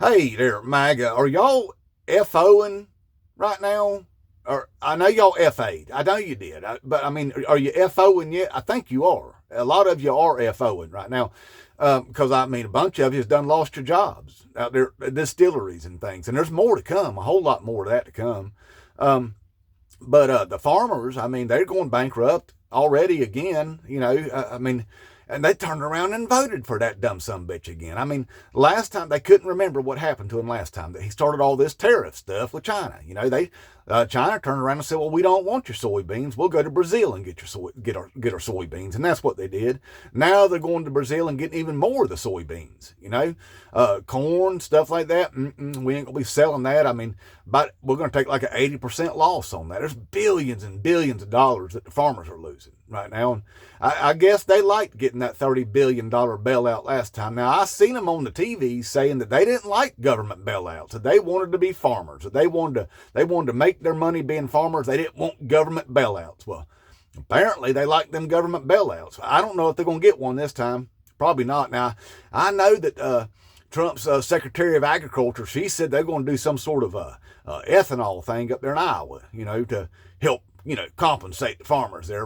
Hey there, MAGA. Are y'all FOing right now? Or I know y'all FA'd. I know you did. But I mean, are you FOing yet? I think you are. A lot of you are FOing right now. Because I mean, a bunch of you has done lost your jobs out there at distilleries and things. And there's more to come, a whole lot more of that to come. Um, but the farmers, I mean, they're going bankrupt already again. I mean, and they turned around and voted for that dumb sumbitch again. I mean, last time they couldn't remember what happened to him last time. He started all this tariff stuff with China. China turned around and said, "Well, we don't want your soybeans. We'll go to Brazil and get our soybeans," and that's what they did. Now they're going to Brazil and getting even more of the soybeans. Corn, stuff like that. We ain't gonna be selling that. I mean, but we're gonna take like an 80% loss on that. There's billions and billions of dollars that the farmers are losing right now. And I guess they liked getting that $30 billion bailout last time. Now, I seen them on the TV saying that they didn't like government bailouts, that they wanted to be farmers, that they wanted to make their money being farmers. They didn't want government bailouts. Well, apparently they like them government bailouts. I don't know if they're going to get one this time. Probably not. Now, I know that Trump's Secretary of Agriculture, she said they're going to do some sort of ethanol thing up there in Iowa, to help, compensate the farmers there.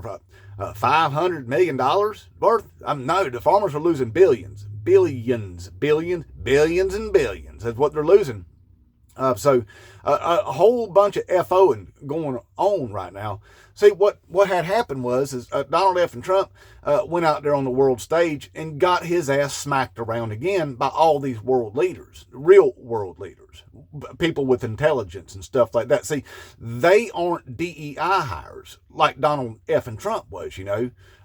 $500 million worth? No, the farmers are losing billions, and billions. That's what they're losing. So a whole bunch of FOing going on right now. See, what had happened was Donald F. and Trump went out there on the world stage and got his ass smacked around again by all these world leaders, real world leaders, people with intelligence and stuff like that. See, they aren't DEI hires like Donald F. and Trump was,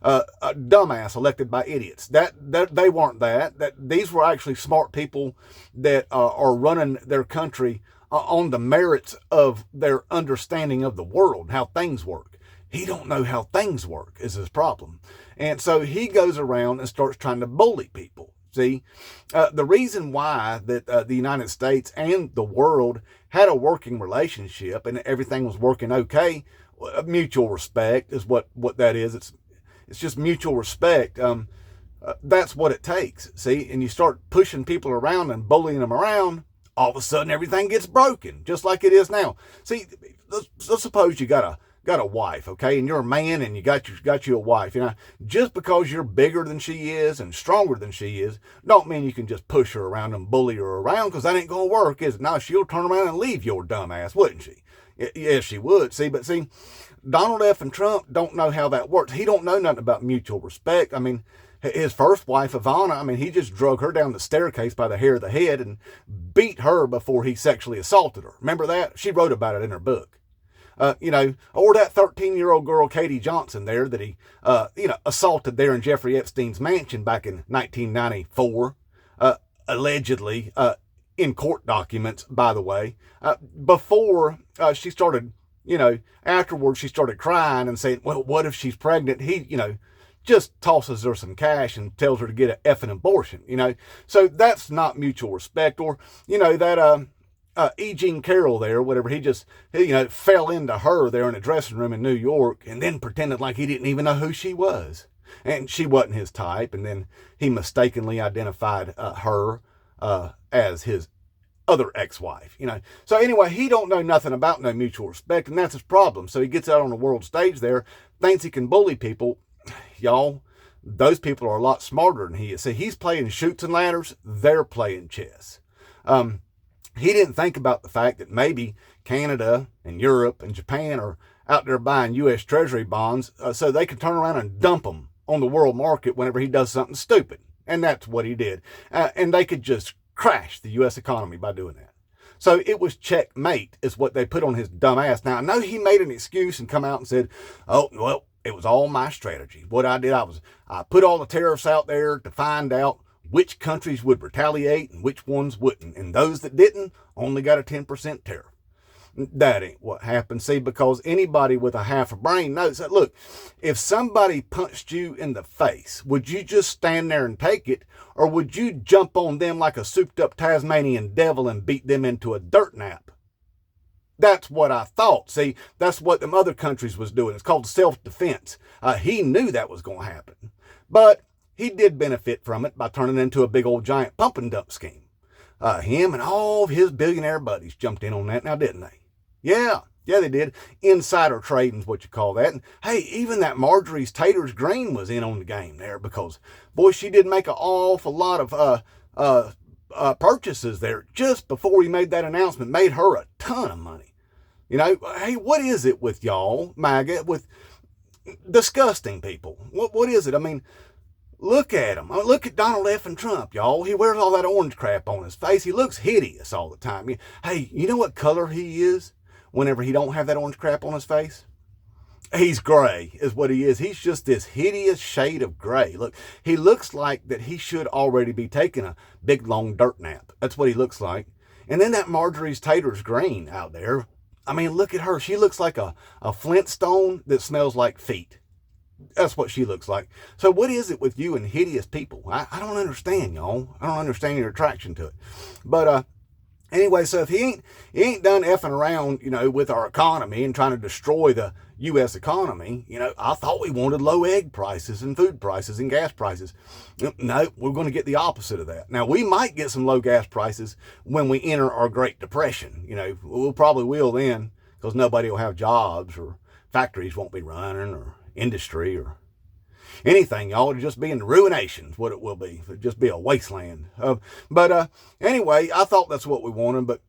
a dumbass elected by idiots. That they weren't that. These were actually smart people that are running their country on the merits of their understanding of the world, how things work. He don't know how things work is his problem. And so he goes around and starts trying to bully people. See, the reason why that the United States and the world had a working relationship and everything was working okay, mutual respect is what that is. It's just mutual respect. That's what it takes. See, and you start pushing people around and bullying them around, all of a sudden everything gets broken, just like it is now. See, let's suppose you got a wife, okay, and you're a man and you got you a wife. Just because you're bigger than she is and stronger than she is, don't mean you can just push her around and bully her around, because that ain't gonna work, is it? Now she'll turn around and leave your dumb ass, wouldn't she? Yes, she would. See, Donald F. and Trump don't know how that works. He don't know nothing about mutual respect. I mean, his first wife, Ivana, I mean, he just drug her down the staircase by the hair of the head and beat her before he sexually assaulted her. Remember that? She wrote about it in her book. Or that 13-year-old girl, Katie Johnson there, that he, assaulted there in Jeffrey Epstein's mansion back in 1994, allegedly, in court documents, by the way, before she started, afterwards she started crying and saying, well, what if she's pregnant? He, just tosses her some cash and tells her to get an effing abortion, So that's not mutual respect. Or, that, E. Jean Carroll there, whatever, he fell into her there in a dressing room in New York and then pretended like he didn't even know who she was. And she wasn't his type. And then he mistakenly identified her as his other ex-wife, So anyway, he don't know nothing about no mutual respect, and that's his problem. So he gets out on the world stage there, thinks he can bully people. Y'all, those people are a lot smarter than he is. See, he's playing chutes and ladders. They're playing chess. He didn't think about the fact that maybe Canada and Europe and Japan are out there buying U.S. Treasury bonds so they can turn around and dump them on the world market whenever he does something stupid. And that's what he did. And they could just crash the U.S. economy by doing that. So it was checkmate is what they put on his dumb ass. Now, I know he made an excuse and come out and said, oh, well, it was all my strategy. What I did, I put all the tariffs out there to find out which countries would retaliate and which ones wouldn't. And those that didn't only got a 10% tariff. That ain't what happened. See, because anybody with a half a brain knows that, look, if somebody punched you in the face, would you just stand there and take it? Or would you jump on them like a souped up Tasmanian devil and beat them into a dirt nap? That's what I thought. See, that's what them other countries was doing. It's called self-defense. He knew that was going to happen. But he did benefit from it by turning into a big old giant pump and dump scheme. Him and all of his billionaire buddies jumped in on that now, didn't they? Yeah, they did. Insider trading's what you call that. And hey, even that Marjorie's Taters Green was in on the game there because, boy, she did make an awful lot of purchases there just before he made that announcement. Made her a ton of money. Hey, what is it with y'all, MAGA, with disgusting people? What is it? I mean, look at him. Look at Donald F. and Trump, y'all. He wears all that orange crap on his face. He looks hideous all the time. Hey, you know what color he is whenever he don't have that orange crap on his face? He's gray is what he is. He's just this hideous shade of gray. Look, he looks like that he should already be taking a big, long dirt nap. That's what he looks like. And then that Marjorie's Taters Green out there, I mean, look at her. She looks like a Flintstone that smells like feet. That's what she looks like. So what is it with you and hideous people? I don't understand, y'all. I don't understand your attraction to it. But anyway, so if he ain't done effing around, with our economy and trying to destroy the U.S. economy, I thought we wanted low egg prices and food prices and gas prices. No, we're going to get the opposite of that. Now, we might get some low gas prices when we enter our Great Depression. We'll probably will then because nobody will have jobs or factories won't be running or industry or anything, y'all. It'll just be in the ruination, what it will be. It'll just be a wasteland. But anyway, I thought that's what we wanted. But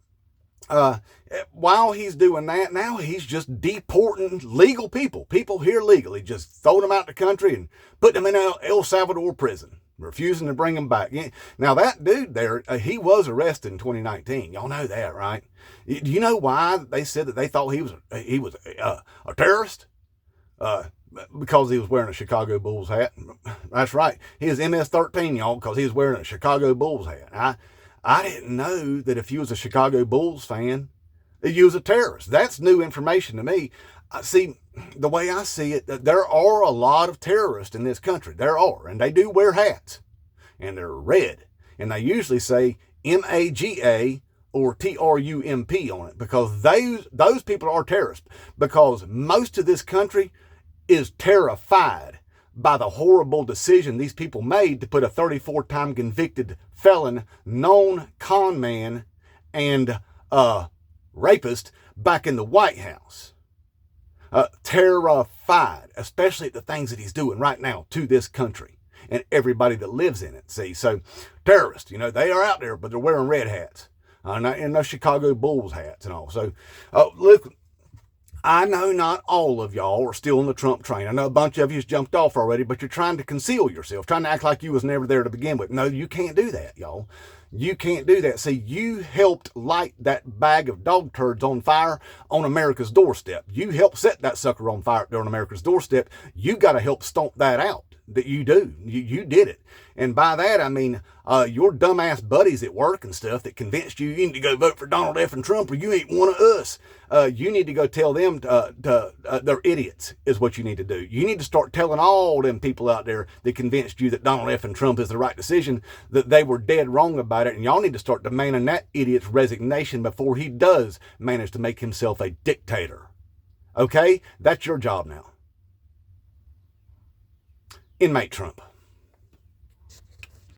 while he's doing that, now he's just deporting legal people here legally, just throwing them out the country and putting them in El Salvador prison, refusing to bring them back. Now that dude there, he was arrested in 2019. Y'all know that, right? Do you know why they said that they thought he was a terrorist? Because he was wearing a Chicago Bulls hat. That's right. He is MS-13, y'all, because he was wearing a Chicago Bulls hat. I didn't know that if you was a Chicago Bulls fan, that you was a terrorist. That's new information to me. See, the way I see it, there are a lot of terrorists in this country. There are, and they do wear hats, and they're red, and they usually say MAGA or TRUMP on it because those people are terrorists because most of this country is terrified by the horrible decision these people made to put a 34-time convicted felon, known con man, and rapist back in the White House. Terrified, especially at the things that he's doing right now to this country and everybody that lives in it. See, so terrorists, they are out there, but they're wearing red hats and no Chicago Bulls hats and all. So, look, I know not all of y'all are still on the Trump train. I know a bunch of you's jumped off already, but you're trying to conceal yourself, trying to act like you was never there to begin with. No, you can't do that, y'all. You can't do that. See, you helped light that bag of dog turds on fire on America's doorstep. You helped set that sucker on fire there on America's doorstep. You got to help stomp that out. That you do. You did it. And by that, I mean, your dumbass buddies at work and stuff that convinced you need to go vote for Donald F. and Trump or you ain't one of us. You need to go tell them they're idiots is what you need to do. You need to start telling all them people out there that convinced you that Donald F. and Trump is the right decision, that they were dead wrong about it. And y'all need to start demanding that idiot's resignation before he does manage to make himself a dictator. Okay? That's your job now. Inmate Trump.